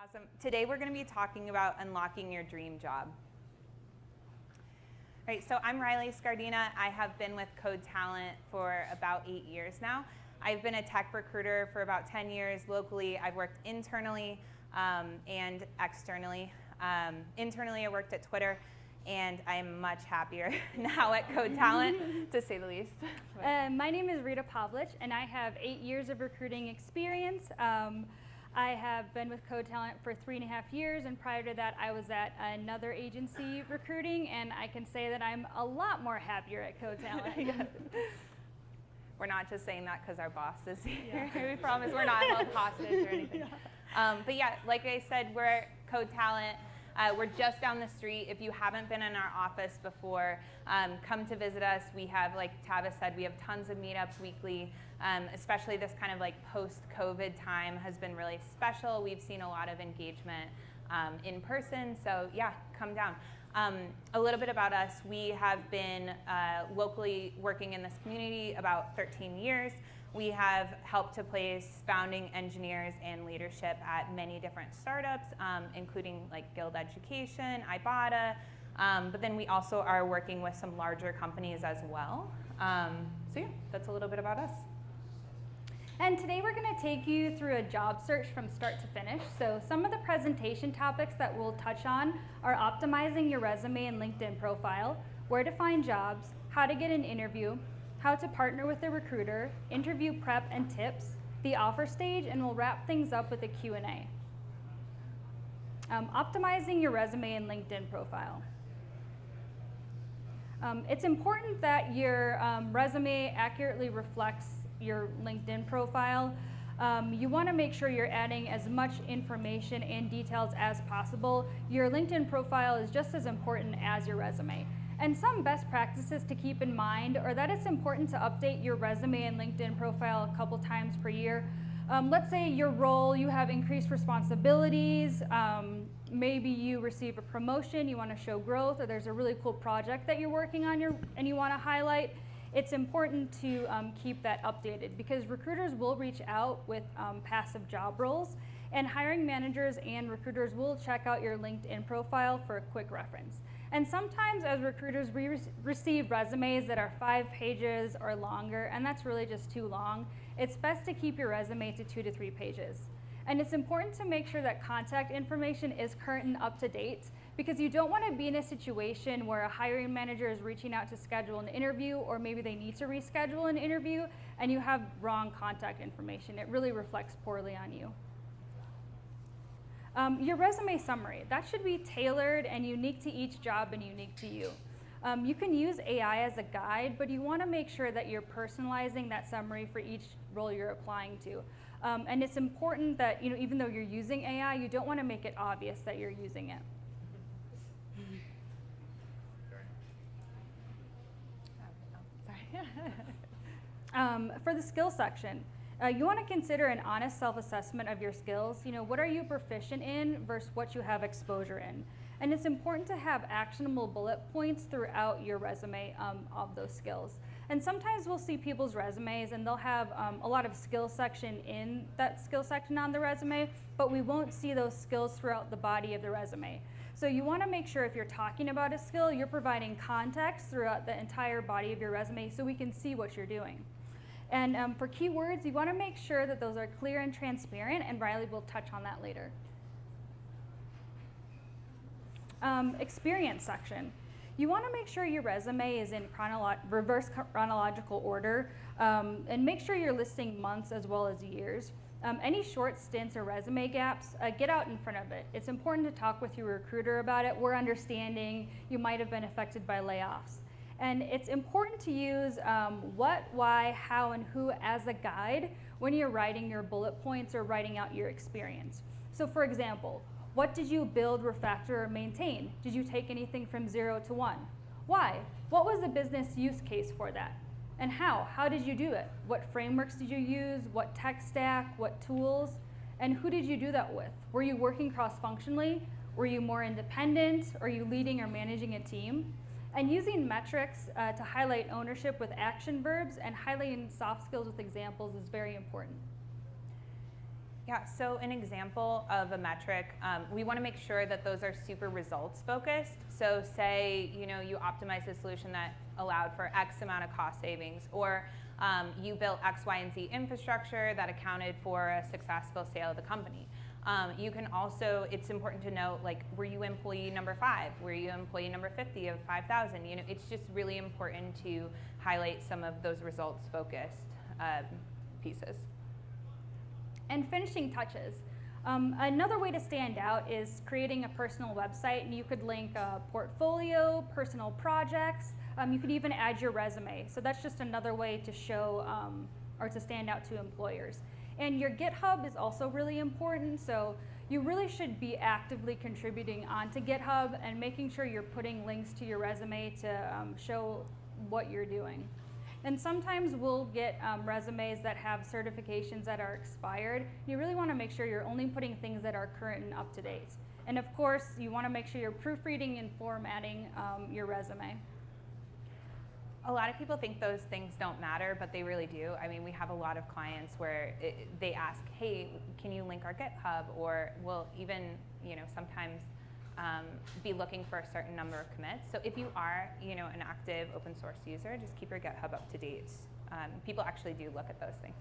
Awesome. Today we're going to be talking about unlocking your dream job. All right, so I'm Riley Scardina. I have been with Code Talent for about 8 years now. I've been a tech recruiter for about 10 years locally. I've worked internally and externally. Internally, I worked at Twitter, and I am much happier now at Code Talent, to say the least. My name is Rita Povlich, and I have 8 years of recruiting experience. I have been with Code Talent for 3.5 years, and prior to that, I was at another agency recruiting, and I can say that I'm a lot more happier at Code Talent. Yeah. We're not just saying that because our boss is here. Yeah. We promise we're not held hostage or anything. Yeah. But yeah, like I said, we're at Code Talent. We're just down the street. If you haven't been in our office before, come to visit us. We have, like Tava said, we have tons of meetups weekly, especially this kind of like post-COVID time has been really special. We've seen a lot of engagement in person, so yeah, come down. A little bit about us. We have been locally working in this community about 13 years. We have helped to place founding engineers and leadership at many different startups, including like Guild Education, Ibotta, but then we also are working with some larger companies as well. So yeah, that's a little bit about us. And today we're going to take you through a job search from start to finish. So some of the presentation topics that we'll touch on are optimizing your resume and LinkedIn profile, where to find jobs, how to get an interview, how to partner with a recruiter, interview prep and tips, the offer stage, and we'll wrap things up with a Q&A. Optimizing your resume and LinkedIn profile. It's important that your resume accurately reflects your LinkedIn profile. You want to make sure you're adding as much information and details as possible. Your LinkedIn profile is just as important as your resume. And some best practices to keep in mind are that it's important to update your resume and LinkedIn profile a couple times per year. Let's say your role, you have increased responsibilities, maybe you receive a promotion, you want to show growth, or there's a really cool project that you're working on and you want to highlight. It's important to keep that updated because recruiters will reach out with passive job roles, and hiring managers and recruiters will check out your LinkedIn profile for a quick reference. And sometimes as recruiters, we receive resumes that are 5 pages or longer, and that's really just too long. It's best to keep your resume to 2 to 3 pages. And it's important to make sure that contact information is current and up to date, because you don't want to be in a situation where a hiring manager is reaching out to schedule an interview, or maybe they need to reschedule an interview, and you have wrong contact information. It really reflects poorly on you. Your resume summary, that should be tailored and unique to each job and unique to you. You can use AI as a guide, but you want to make sure that you're personalizing that summary for each role you're applying to. And it's important that, even though you're using AI, you don't want to make it obvious that you're using it. For the skills section, you want to consider an honest self-assessment of your skills. What are you proficient in versus what you have exposure in? And it's important to have actionable bullet points throughout your resume of those skills. And sometimes we'll see people's resumes and they'll have a lot of skills section in that skill section on the resume, but we won't see those skills throughout the body of the resume. So you want to make sure if you're talking about a skill, you're providing context throughout the entire body of your resume so we can see what you're doing. And for keywords, you want to make sure that those are clear and transparent, and Riley will touch on that later. Experience section. You want to make sure your resume is in reverse chronological order, and make sure you're listing months as well as years. Any short stints or resume gaps, get out in front of it. It's important to talk with your recruiter about it. We're understanding you might have been affected by layoffs. And it's important to use what, why, how, and who as a guide when you're writing your bullet points or writing out your experience. So for example, what did you build, refactor, or maintain? Did you take anything from 0 to 1? Why? What was the business use case for that? And how? How did you do it? What frameworks did you use? What tech stack? What tools? And who did you do that with? Were you working cross-functionally? Were you more independent? Are you leading or managing a team? And using metrics to highlight ownership with action verbs and highlighting soft skills with examples is very important. Yeah, Yeah, so an example of a metric, we want to make sure that those are super results focused. So say, you optimized a solution that allowed for X amount of cost savings, or you built X, Y, and Z infrastructure that accounted for a successful sale of the company. You can also, it's important to note, like, were you employee number 5? Were you employee number 50 of 5,000? It's just really important to highlight some of those results focused pieces. And finishing touches. Another way to stand out is creating a personal website, and you could link a portfolio, personal projects. You could even add your resume. So that's just another way to show or to stand out to employers. And your GitHub is also really important. So you really should be actively contributing onto GitHub and making sure you're putting links to your resume to show what you're doing. And sometimes we'll get resumes that have certifications that are expired. You really want to make sure you're only putting things that are current and up to date. And of course, you want to make sure you're proofreading and formatting your resume. A lot of people think those things don't matter, but they really do. I mean, we have a lot of clients where they ask, hey, can you link our GitHub? Or we'll even, sometimes be looking for a certain number of commits. So if you are, an active open source user, just keep your GitHub up to date. People actually do look at those things.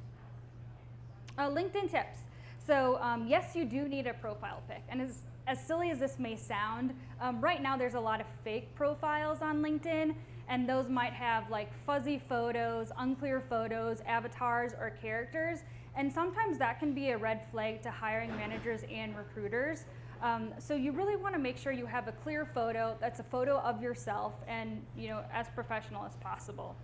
LinkedIn tips. So yes, you do need a profile pic. And as silly as this may sound, right now there's a lot of fake profiles on LinkedIn, and those might have like fuzzy photos, unclear photos, avatars, or characters. And sometimes that can be a red flag to hiring managers and recruiters. So you really want to make sure you have a clear photo that's a photo of yourself and as professional as possible.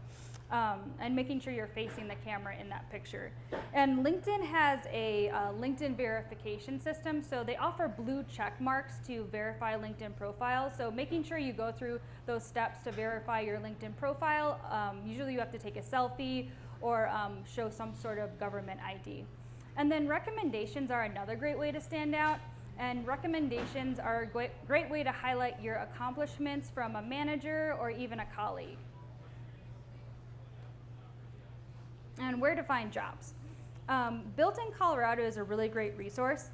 And making sure you're facing the camera in that picture. And LinkedIn has a LinkedIn verification system, so they offer blue check marks to verify LinkedIn profiles. So making sure you go through those steps to verify your LinkedIn profile. Usually you have to take a selfie or show some sort of government ID. And then recommendations are another great way to stand out. And recommendations are a great way to highlight your accomplishments from a manager or even a colleague. And where to find jobs. Built in Colorado is a really great resource.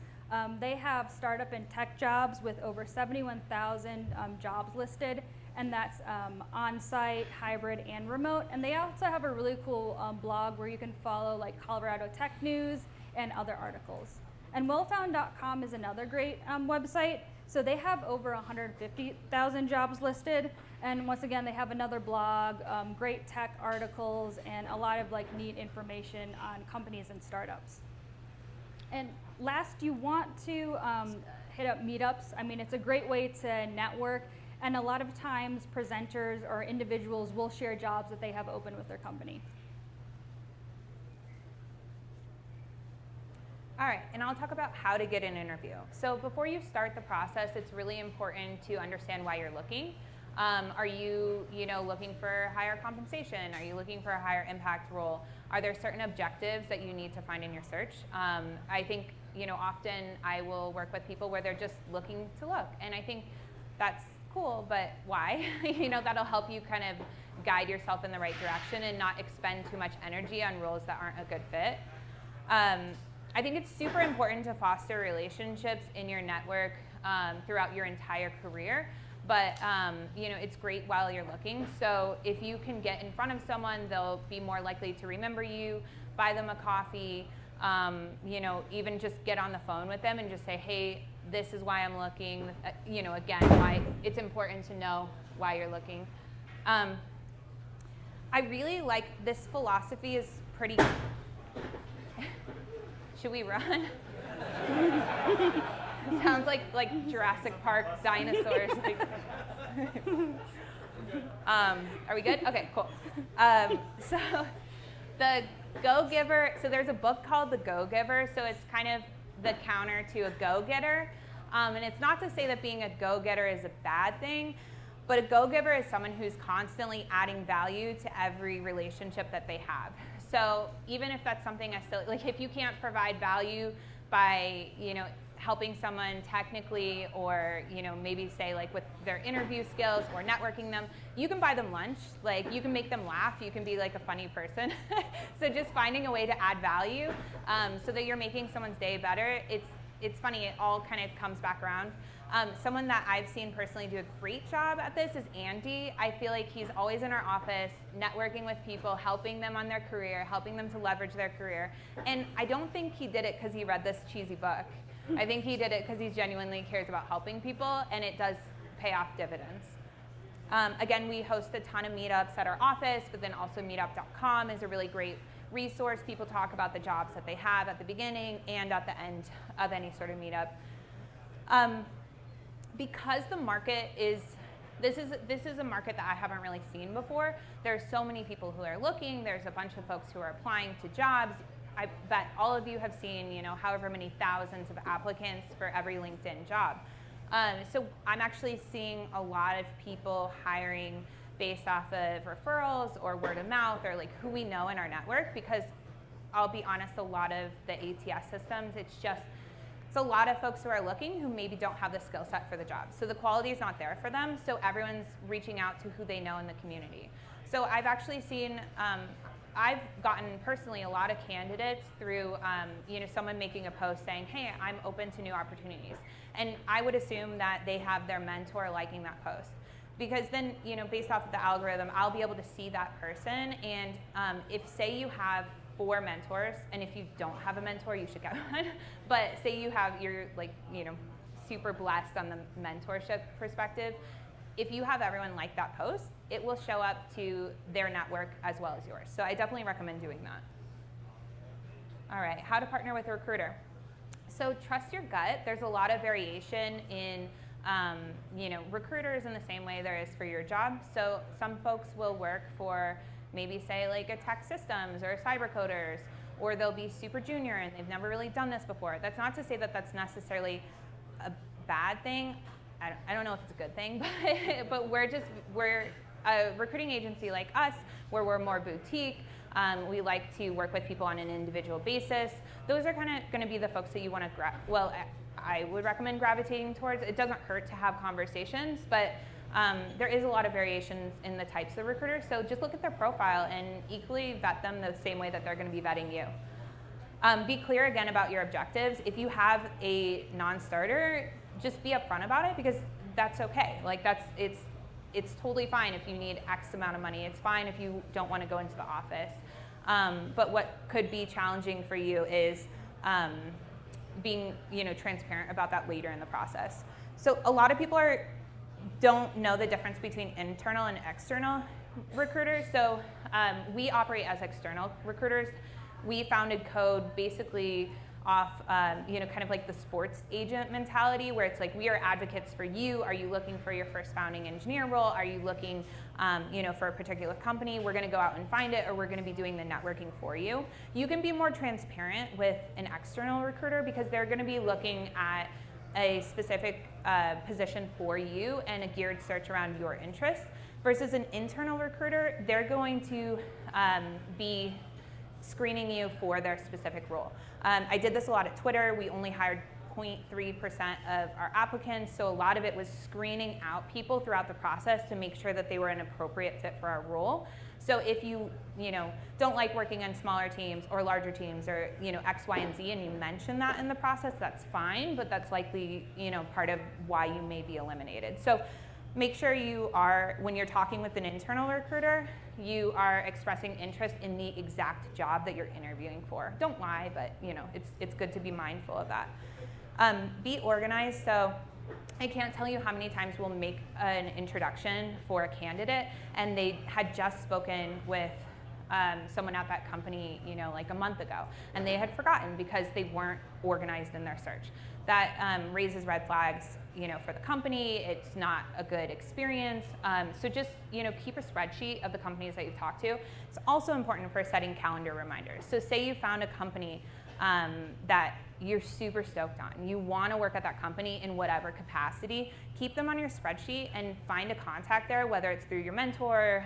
They have startup and tech jobs with over 71,000 jobs listed, and that's on-site, hybrid, and remote. And they also have a really cool blog where you can follow like Colorado tech news and other articles. And wellfound.com is another great website. So they have over 150,000 jobs listed. And once again, they have another blog, great tech articles, and a lot of like neat information on companies and startups. And last, you want to hit up meetups. I mean, it's a great way to network. And a lot of times, presenters or individuals will share jobs that they have open with their company. All right, and I'll talk about how to get an interview. So before you start the process, it's really important to understand why you're looking. Are you, looking for higher compensation? Are you looking for a higher impact role? Are there certain objectives that you need to find in your search? I think, often I will work with people where they're just looking to look, and I think that's cool, but why? That'll help you kind of guide yourself in the right direction and not expend too much energy on roles that aren't a good fit. I think it's super important to foster relationships in your network throughout your entire career, but it's great while you're looking. So if you can get in front of someone, they'll be more likely to remember you, buy them a coffee, even just get on the phone with them and just say, hey, this is why I'm looking. Again, why it's important to know why you're looking. I really like this philosophy is pretty. Should we run? Sounds like Jurassic Park dinosaurs. Are we good? Okay, cool. So the go-giver, so there's a book called The Go-Giver, so it's kind of the counter to a go-getter. And it's not to say that being a go-getter is a bad thing, but a go-giver is someone who's constantly adding value to every relationship that they have. So even if that's something as silly, like if you can't provide value by, helping someone technically, or maybe say like with their interview skills or networking them, you can buy them lunch, like you can make them laugh, you can be like a funny person. So just finding a way to add value so that you're making someone's day better. It's funny, it all kind of comes back around. Someone that I've seen personally do a great job at this is Andy. I feel like he's always in our office, networking with people, helping them on their career, helping them to leverage their career. And I don't think he did it because he read this cheesy book. I think he did it because he genuinely cares about helping people, and it does pay off dividends. Again, we host a ton of meetups at our office, but then also meetup.com is a really great resource. People talk about the jobs that they have at the beginning and at the end of any sort of meetup. Because the market is, this is a market that I haven't really seen before. There's so many people who are looking. There's a bunch of folks who are applying to jobs. I bet all of you have seen, however many thousands of applicants for every LinkedIn job. So I'm actually seeing a lot of people hiring based off of referrals or word of mouth or like who we know in our network, because I'll be honest, a lot of the ATS systems, it's a lot of folks who are looking who maybe don't have the skill set for the job. So the quality is not there for them, so everyone's reaching out to who they know in the community. So I've actually seen, I've gotten personally a lot of candidates through someone making a post saying, hey, I'm open to new opportunities. And I would assume that they have their mentor liking that post. Because then, based off of the algorithm, I'll be able to see that person. And if, say you have 4 mentors, and if you don't have a mentor, you should get one. But say you're like, super blessed on the mentorship perspective. If you have everyone like that post, it will show up to their network as well as yours. So I definitely recommend doing that. All right, how to partner with a recruiter. So trust your gut. There's a lot of variation in recruiters in the same way there is for your job. So some folks will work for maybe say like a tech systems or cyber coders, or they'll be super junior and they've never really done this before. That's not to say that that's necessarily a bad thing. I don't know if it's a good thing, but we're a recruiting agency like us, where we're more boutique. We like to work with people on an individual basis. Those are kind of going to be the folks that you want to, I would recommend gravitating towards. It doesn't hurt to have conversations, but there is a lot of variations in the types of recruiters, so just look at their profile and equally vet them the same way that they're going to be vetting you. Be clear again about your objectives. If you have a non-starter, just be upfront about it, because that's okay. Like it's totally fine if you need X amount of money. It's fine if you don't want to go into the office. But what could be challenging for you is being transparent about that later in the process. So a lot of people don't know the difference between internal and external recruiters. So we operate as external recruiters. We founded Code basically off, kind of like the sports agent mentality, where it's like, we are advocates for you. Are you looking for your first founding engineer role? Are you looking, for a particular company? We're going to go out and find it, or we're going to be doing the networking for you. You can be more transparent with an external recruiter because they're going to be looking at a specific position for you and a geared search around your interests, versus an internal recruiter. They're going to be screening you for their specific role. I did this a lot at Twitter. We only hired 0.3% of our applicants, so a lot of it was screening out people throughout the process to make sure that they were an appropriate fit for our role. So if you don't like working on smaller teams or larger teams, or X, Y, and Z, and you mention that in the process, that's fine, but that's likely part of why you may be eliminated. So make sure you are, when you're talking with an internal recruiter, you are expressing interest in the exact job that you're interviewing for. Don't lie, but it's good to be mindful of that. Be organized. So I can't tell you how many times we'll make an introduction for a candidate and they had just spoken with someone at that company, like a month ago, and they had forgotten because they weren't organized in their search. That raises red flags, for the company. It's not a good experience. So just, keep a spreadsheet of the companies that you've talked to. It's also important for setting calendar reminders. So say you found a company that you're super stoked on. You want to work at that company in whatever capacity. Keep them on your spreadsheet and find a contact there, whether it's through your mentor,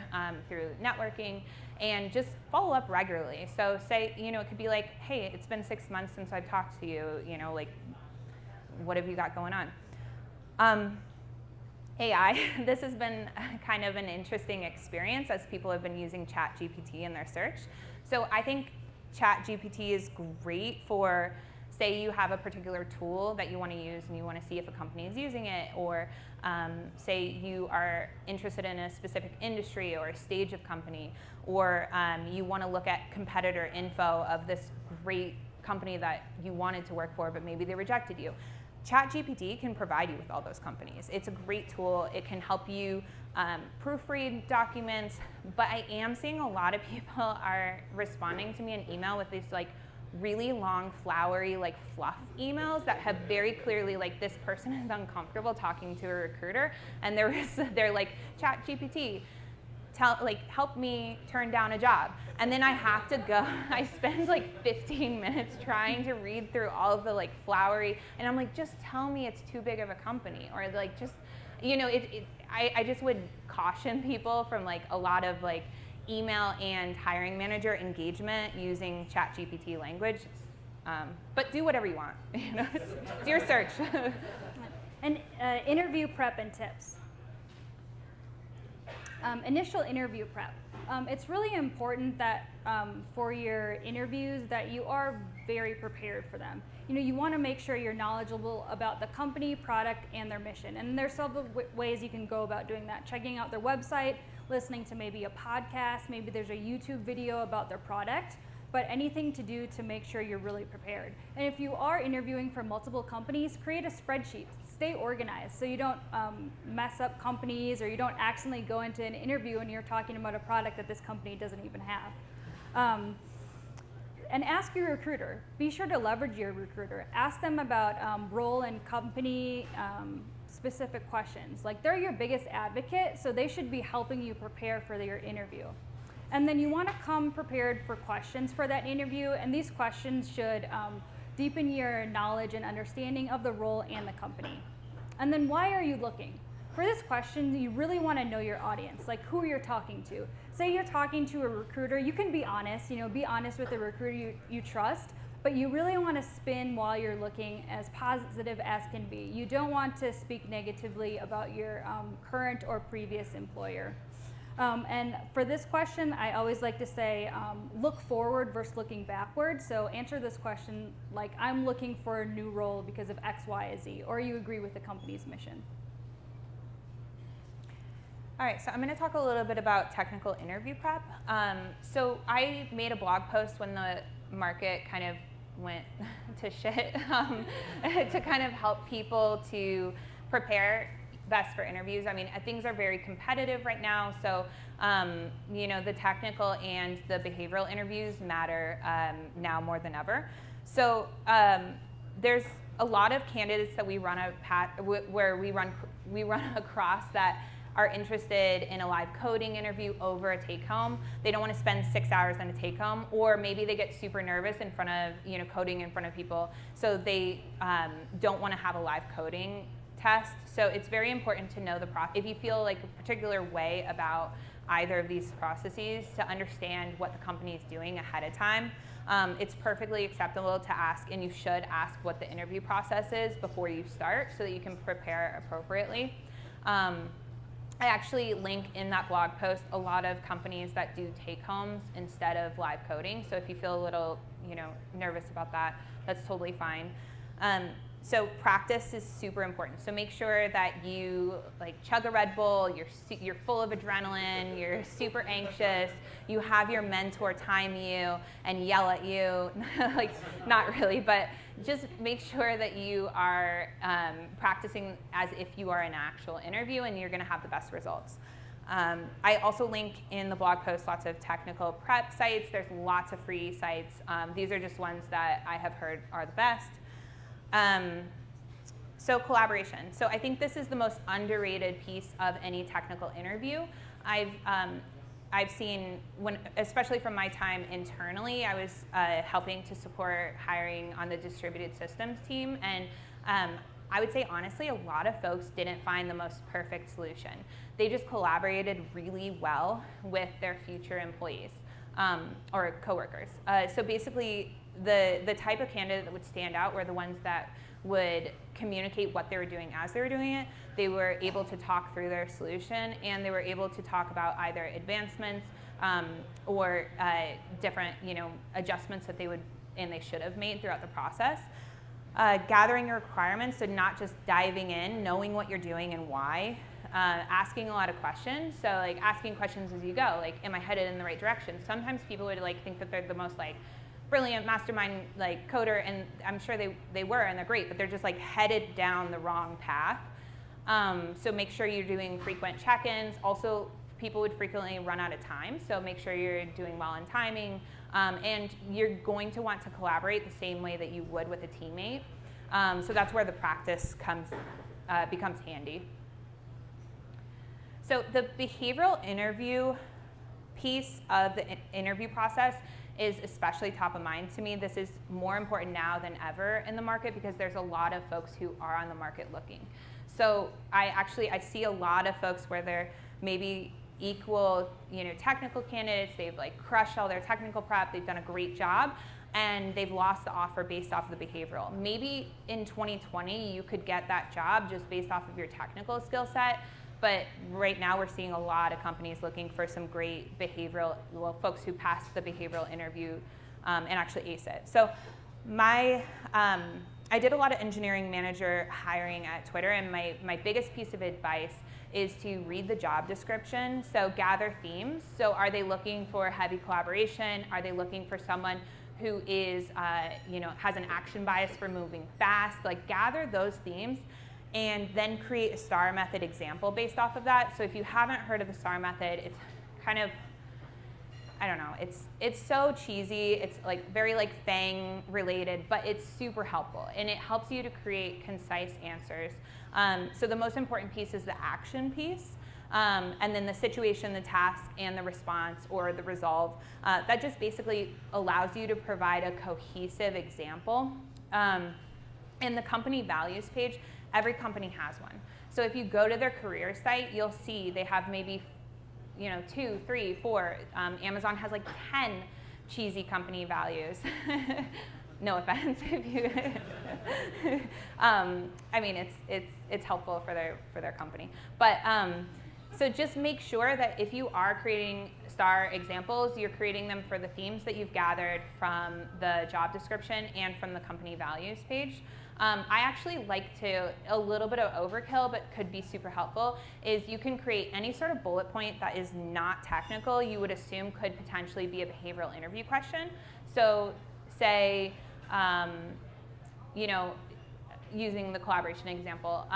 through networking, and just follow up regularly. So say, it could be like, hey, it's been 6 months since I've talked to you, like, what have you got going on? AI, this has been kind of an interesting experience as people have been using ChatGPT in their search. So I think ChatGPT is great for, say you have a particular tool that you want to use and you want to see if a company is using it, or say you are interested in a specific industry or a stage of company, or you want to look at competitor info of this great company that you wanted to work for, but maybe they rejected you. ChatGPT can provide you with all those companies. It's a great tool. It can help you proofread documents, but I am seeing a lot of people are responding to me in email with these like really long, flowery, like fluff emails that have very clearly like this person is uncomfortable talking to a recruiter, and they're like, ChatGPT, help me turn down a job. And then I have to go, I spend like 15 minutes trying to read through all of the like flowery, and I'm like, just tell me it's too big of a company, or like just, you know, I just would caution people from like a lot of like email and hiring manager engagement using ChatGPT language. But do whatever you want, you know, it's your search. And interview prep and tips. Initial interview prep. It's really important that for your interviews that you are very prepared for them. You know, you want to make sure you're knowledgeable about the company, product, and their mission. And there's several ways you can go about doing that. Checking out their website, listening to maybe a podcast, maybe there's a YouTube video about their product, but anything to do to make sure you're really prepared. And if you are interviewing for multiple companies, create a spreadsheet. Stay organized so you don't mess up companies, or you don't accidentally go into an interview and you're talking about a product that this company doesn't even have. And ask your recruiter. Be sure to leverage your recruiter. Ask them about role and company specific questions. Like, they're your biggest advocate, so they should be helping you prepare for your interview. And then you want to come prepared for questions for that interview, and these questions should deepen your knowledge and understanding of the role and the company. And then, why are you looking? For this question, you really want to know your audience, like who you're talking to. Say you're talking to a recruiter, you can be honest, be honest with the recruiter you trust, but you really want to spin while you're looking as positive as can be. You don't want to speak negatively about your current or previous employer. And for this question, I always like to say, look forward versus looking backward. So answer this question like, I'm looking for a new role because of X, Y, or Z, or you agree with the company's mission. All right, so I'm going to talk a little bit about technical interview prep. So I made a blog post when the market kind of went to shit to kind of help people to prepare best for interviews. I mean, things are very competitive right now, so the technical and the behavioral interviews matter now more than ever. So there's a lot of candidates that we run where we run across that are interested in a live coding interview over a take-home. They don't want to spend 6 hours on a take-home, or maybe they get super nervous in front of coding in front of people, so they don't want to have a live coding test. So it's very important to know the process. If you feel like a particular way about either of these processes, to understand what the company is doing ahead of time. It's perfectly acceptable to ask, and you should ask what the interview process is before you start, so that you can prepare appropriately. I actually link in that blog post a lot of companies that do take-homes instead of live coding. So if you feel a little, nervous about that, that's totally fine. So practice is super important. So make sure that you chug a Red Bull, you're full of adrenaline, you're super anxious, you have your mentor time you and yell at you. Not really, but just make sure that you are practicing as if you are in an actual interview, and you're going to have the best results. I also link in the blog post lots of technical prep sites. There's lots of free sites. These are just ones that I have heard are the best. So collaboration. So I think this is the most underrated piece of any technical interview. I've seen, especially from my time internally, I was helping to support hiring on the distributed systems team, and I would say honestly, a lot of folks didn't find the most perfect solution. They just collaborated really well with their future employees or coworkers. So basically, the type of candidate that would stand out were the ones that would communicate what they were doing as they were doing it. They were able to talk through their solution, and they were able to talk about either advancements or different, adjustments that they should have made throughout the process. Gathering your requirements, so not just diving in, knowing what you're doing and why. Asking a lot of questions, so like asking questions as you go, like, am I headed in the right direction? Sometimes people would like think that they're the most like brilliant mastermind like coder, and I'm sure they were, and they're great, but they're just like headed down the wrong path. So make sure you're doing frequent check-ins. Also, people would frequently run out of time, so make sure you're doing well in timing, and you're going to want to collaborate the same way that you would with a teammate. So that's where the practice becomes handy. So the behavioral interview piece of the interview process is especially top of mind to me. This is more important now than ever in the market because there's a lot of folks who are on the market looking. So I see a lot of folks where they're maybe equal, technical candidates. They've like crushed all their technical prep. They've done a great job, and they've lost the offer based off of the behavioral. Maybe in 2020 you could get that job just based off of your technical skill set. But right now we're seeing a lot of companies looking for some great folks who passed the behavioral interview and actually ace it. So I did a lot of engineering manager hiring at Twitter, and my biggest piece of advice is to read the job description. So gather themes. So are they looking for heavy collaboration? Are they looking for someone who is, has an action bias for moving fast? Like gather those themes, and then create a STAR method example based off of that. So if you haven't heard of the STAR method, it's kind of, I don't know, it's so cheesy. It's like very like FANG related, but it's super helpful, and it helps you to create concise answers. So the most important piece is the action piece, and then the situation, the task, and the response or the resolve. That just basically allows you to provide a cohesive example. In the company values page, every company has one. So if you go to their career site, you'll see they have maybe 2, 3, 4. Amazon has like 10 cheesy company values. No offense if you. I mean, it's helpful for their company. But so just make sure that if you are creating STAR examples, you're creating them for the themes that you've gathered from the job description and from the company values page. I actually like to, a little bit of overkill, but could be super helpful, is you can create any sort of bullet point that is not technical, you would assume could potentially be a behavioral interview question. So say, using the collaboration example,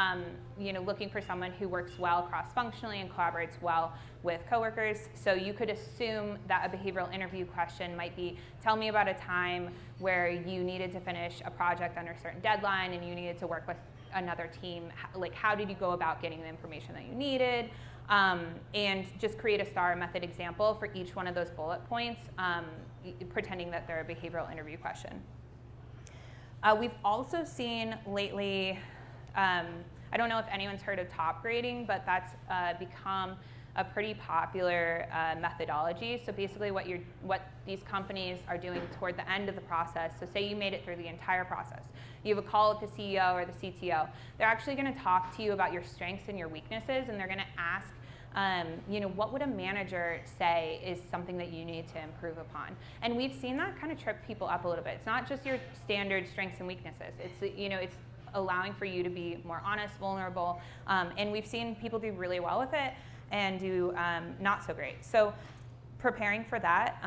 looking for someone who works well cross-functionally and collaborates well with coworkers. So you could assume that a behavioral interview question might be, tell me about a time where you needed to finish a project under a certain deadline and you needed to work with another team. Like, how did you go about getting the information that you needed? And just create a STAR method example for each one of those bullet points, pretending that they're a behavioral interview question. We've also seen lately, I don't know if anyone's heard of top grading, but that's become a pretty popular methodology. So basically what these companies are doing toward the end of the process, so say you made it through the entire process, you have a call with the CEO or the CTO, they're actually gonna talk to you about your strengths and your weaknesses, and they're gonna ask, what would a manager say is something that you need to improve upon? And we've seen that kind of trip people up a little bit. It's not just your standard strengths and weaknesses. It's allowing for you to be more honest, vulnerable, and we've seen people do really well with it and do not so great. So preparing for that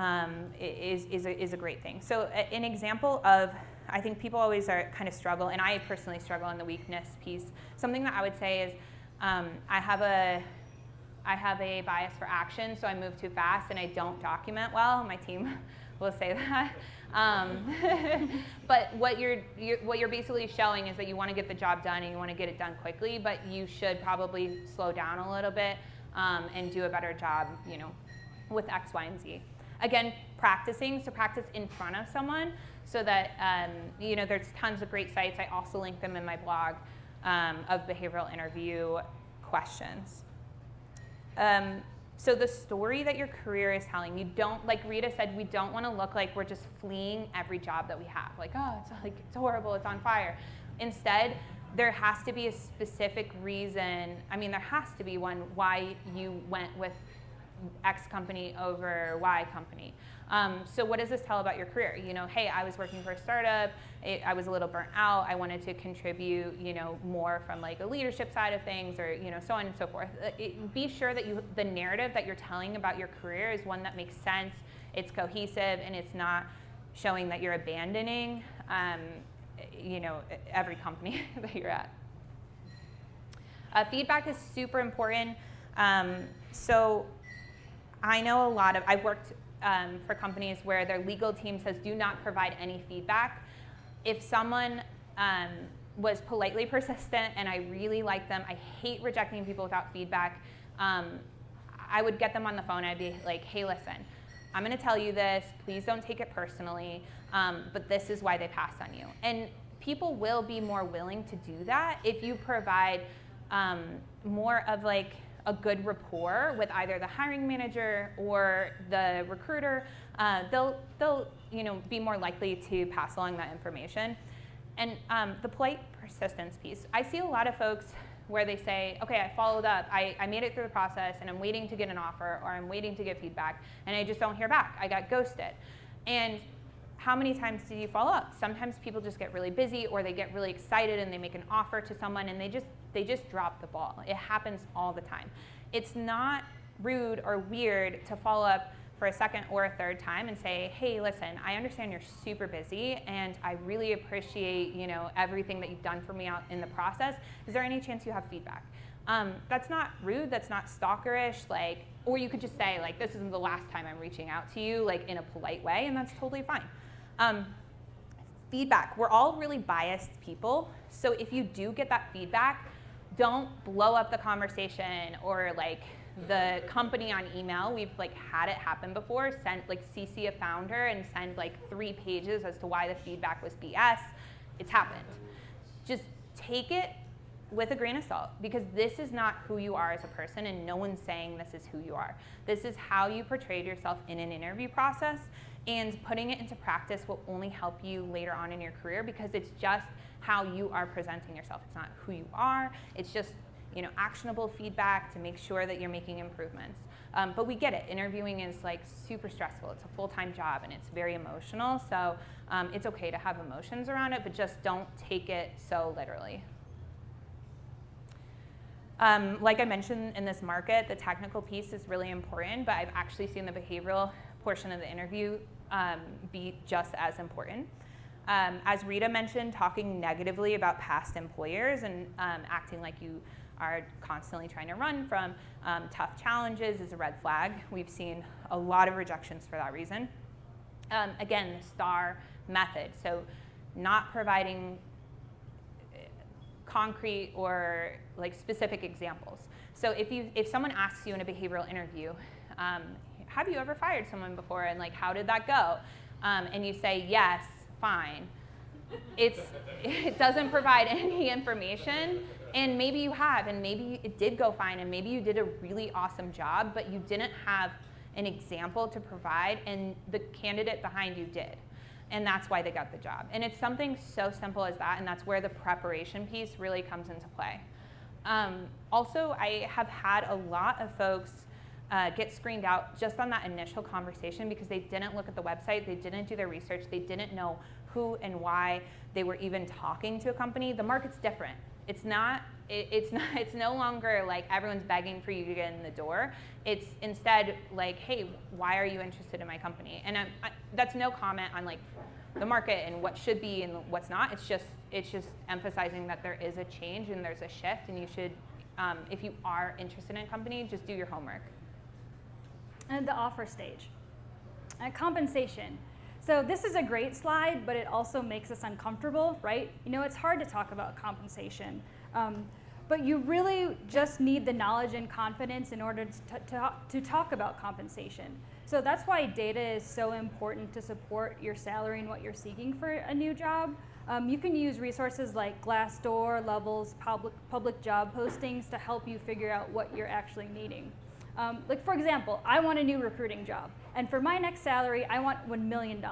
is a great thing. So an example of, I think people always are kind of struggle, and I personally struggle in the weakness piece. Something that I would say is I have a bias for action, so I move too fast and I don't document well. My team will say that. But what you're basically showing is that you want to get the job done and you want to get it done quickly, but you should probably slow down a little bit and do a better job, with X, Y, and Z. Again, practicing, so practice in front of someone so that, there's tons of great sites. I also link them in my blog of behavioral interview questions. So the story that your career is telling, you don't, like Rita said, we don't want to look like we're just fleeing every job that we have. Like, oh, it's horrible, it's on fire. Instead, there has to be a specific reason. I mean, there has to be one why you went with X company over Y company. So what does this tell about your career? You know, hey, I was working for a startup, I was a little burnt out, I wanted to contribute, you know, more from like a leadership side of things, or, you know, so on and so forth. Be sure that the narrative that you're telling about your career is one that makes sense, it's cohesive, and it's not showing that you're abandoning, you know, every company that you're at. Feedback is super important. So I know I've worked for companies where their legal team says do not provide any feedback. If someone was politely persistent and I really like them, I hate rejecting people without feedback, I would get them on the phone. I'd be like, hey, listen, I'm going to tell you this. Please don't take it personally, but this is why they passed on you. And people will be more willing to do that if you provide more of like a good rapport with either the hiring manager or the recruiter. They'll you know, be more likely to pass along that information. And the polite persistence piece. I see a lot of folks where they say, okay, I followed up, I made it through the process, and I'm waiting to get an offer, or I'm waiting to get feedback, and I just don't hear back. I got ghosted. And how many times do you follow up? Sometimes people just get really busy, or they get really excited and they make an offer to someone and they just drop the ball. It happens all the time. It's not rude or weird to follow up for a second or a third time and say, hey, listen, I understand you're super busy and I really appreciate, you know, everything that you've done for me out in the process. Is there any chance you have feedback? That's not rude, that's not stalkerish, like, or you could just say, like, this isn't the last time I'm reaching out to you, like, in a polite way, and that's totally fine. Feedback, we're all really biased people, so if you do get that feedback, don't blow up the conversation or like the company on email. We've like had it happen before, sent like CC a founder and send like 3 pages as to why the feedback was BS. It's happened. Just take it with a grain of salt, because this is not who you are as a person, and no one's saying this is who you are. This is how you portrayed yourself in an interview process, and putting it into practice will only help you later on in your career, because it's just how you are presenting yourself. It's not who you are. It's just, you know, actionable feedback to make sure that you're making improvements. But we get it. Interviewing is like super stressful. It's a full-time job and it's very emotional. So it's okay to have emotions around it, but just don't take it so literally. Like I mentioned, in this market, the technical piece is really important, but I've actually seen the behavioral portion of the interview be just as important. As Rita mentioned, talking negatively about past employers and acting like you are constantly trying to run from tough challenges is a red flag. We've seen a lot of rejections for that reason. Again, the STAR method, so not providing concrete or like specific examples. So if someone asks you in a behavioral interview, have you ever fired someone before, and like how did that go? And you say yes, fine. It doesn't provide any information, and maybe you have, and maybe it did go fine, and maybe you did a really awesome job, but you didn't have an example to provide, and the candidate behind you did. And that's why they got the job. And it's something so simple as that, and that's where the preparation piece really comes into play. Also, I have had a lot of folks get screened out just on that initial conversation because they didn't look at the website, they didn't do their research, they didn't know who and why they were even talking to a company. The market's different. It's no longer like everyone's begging for you to get in the door. It's instead like, hey, why are you interested in my company? And that's no comment on like the market and what should be and what's not. It's just emphasizing that there is a change and there's a shift, and you should, if you are interested in a company, just do your homework. And the offer stage. Compensation. So this is a great slide, but it also makes us uncomfortable, right? You know, it's hard to talk about compensation, but you really just need the knowledge and confidence in order to talk about compensation. So that's why data is so important to support your salary and what you're seeking for a new job. You can use resources like Glassdoor, Levels, public job postings to help you figure out what you're actually needing. Like for example, I want a new recruiting job, and for my next salary, I want $1 million.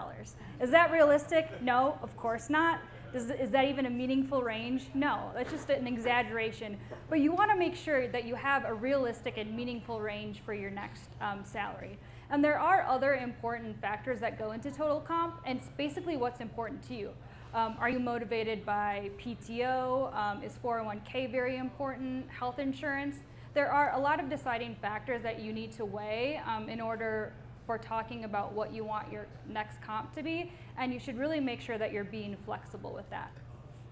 Is that realistic? No, of course not. Is that even a meaningful range? No, that's just an exaggeration. But you want to make sure that you have a realistic and meaningful range for your next salary. And there are other important factors that go into total comp, and it's basically what's important to you. Are you motivated by PTO? Is 401k very important? Health insurance? There are a lot of deciding factors that you need to weigh in order for talking about what you want your next comp to be, and you should really make sure that you're being flexible with that.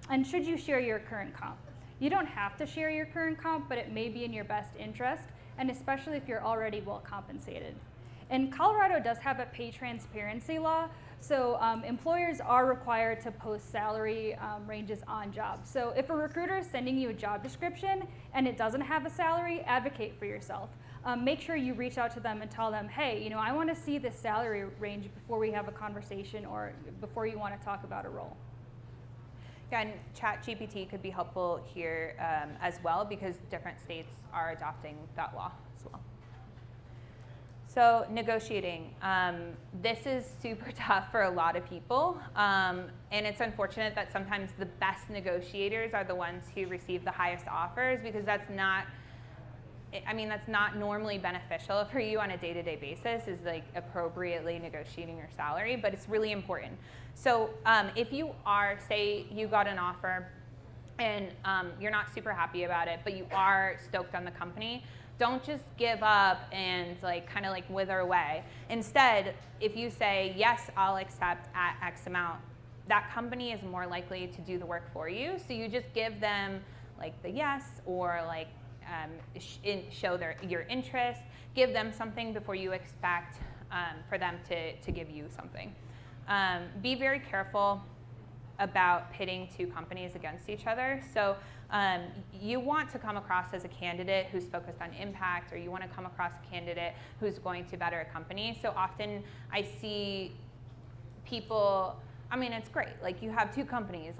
And should you share your current comp? You don't have to share your current comp, but it may be in your best interest, and especially if you're already well compensated. And Colorado does have a pay transparency law, so employers are required to post salary ranges on jobs. So if a recruiter is sending you a job description and it doesn't have a salary, advocate for yourself. Make sure you reach out to them and tell them, hey, I want to see this salary range before we have a conversation or before you want to talk about a role. Yeah, and ChatGPT could be helpful here as well, because different states are adopting that law as well. So negotiating, this is super tough for a lot of people, and it's unfortunate that sometimes the best negotiators are the ones who receive the highest offers, because that's not normally beneficial for you on a day-to-day basis, is like appropriately negotiating your salary, but it's really important. So if you are, say you got an offer and you're not super happy about it, but you are stoked on the company, don't just give up and kind of wither away. Instead, if you say, yes, I'll accept at X amount, that company is more likely to do the work for you. So you just give them the yes, or show your interest, give them something before you expect for them to give you something. Be very careful about pitting two companies against each other. So you want to come across as a candidate who's focused on impact, or you want to come across a candidate who's going to better a company. So often I see people, it's great. You have two companies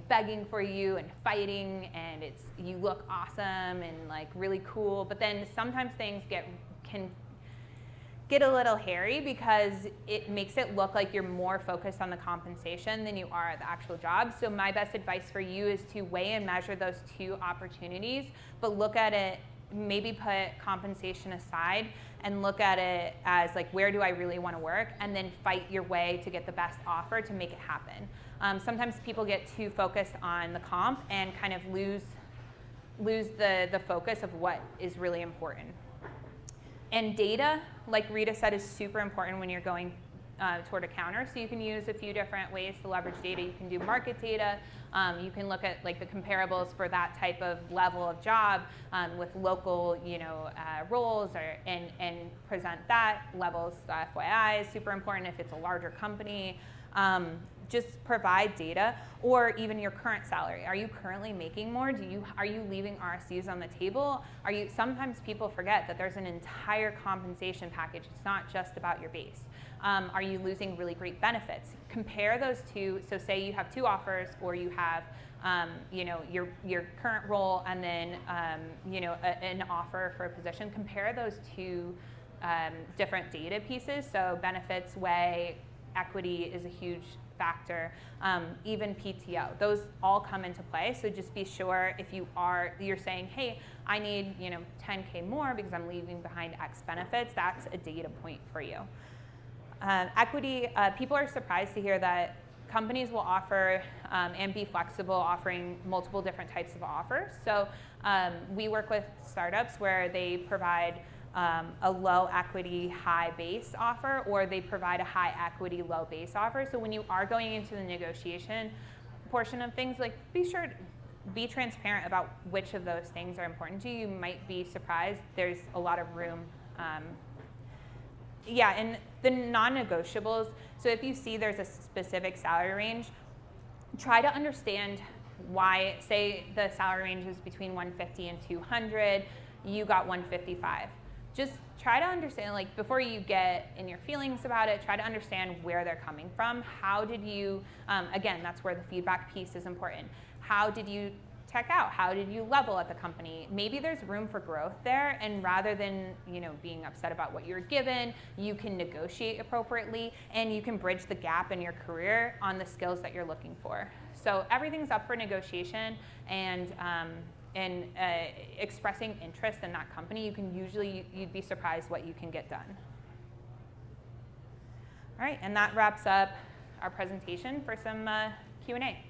begging for you and fighting, and you look awesome and really cool. But then sometimes things can get a little hairy, because it makes it look like you're more focused on the compensation than you are at the actual job. So my best advice for you is to weigh and measure those two opportunities, but look at it, maybe put compensation aside and look at it as where do I really want to work, and then fight your way to get the best offer to make it happen. Sometimes people get too focused on the comp and kind of lose the focus of what is really important. And data, like Rita said, is super important when you're going toward a counter. So you can use a few different ways to leverage data. You can do market data. You can look at the comparables for that type of level of job with local roles, and present that. Levels, FYI, is super important if it's a larger company. Just provide data, or even your current salary. Are you currently making more? Are you leaving RSUs on the table? Sometimes people forget that there's an entire compensation package. It's not just about your base. Are you losing really great benefits? Compare those two. So say you have two offers, or you have your current role and then an offer for a position. Compare those two different data pieces. So benefits weigh, equity is a huge factor, even PTO. Those all come into play. So just be sure, if you're saying, hey, I need 10K more because I'm leaving behind X benefits, that's a data point for you. Equity, people are surprised to hear that companies will offer and be flexible, offering multiple different types of offers. So we work with startups where they provide a low equity, high base offer, or they provide a high equity, low base offer. So when you are going into the negotiation portion of things, be sure to be transparent about which of those things are important to you. You might be surprised. There's a lot of room. And the non-negotiables, so if you see there's a specific salary range, try to understand why. Say the salary range is between 150 and 200, you got 155. Just try to understand, before you get in your feelings about it, try to understand where they're coming from. How did you, again, that's where the feedback piece is important. How did you check out, how did you level at the company? Maybe there's room for growth there, and rather than being upset about what you're given, you can negotiate appropriately, and you can bridge the gap in your career on the skills that you're looking for. So everything's up for negotiation, and expressing interest in that company, you'd be surprised what you can get done. All right, and that wraps up our presentation for some Q&A.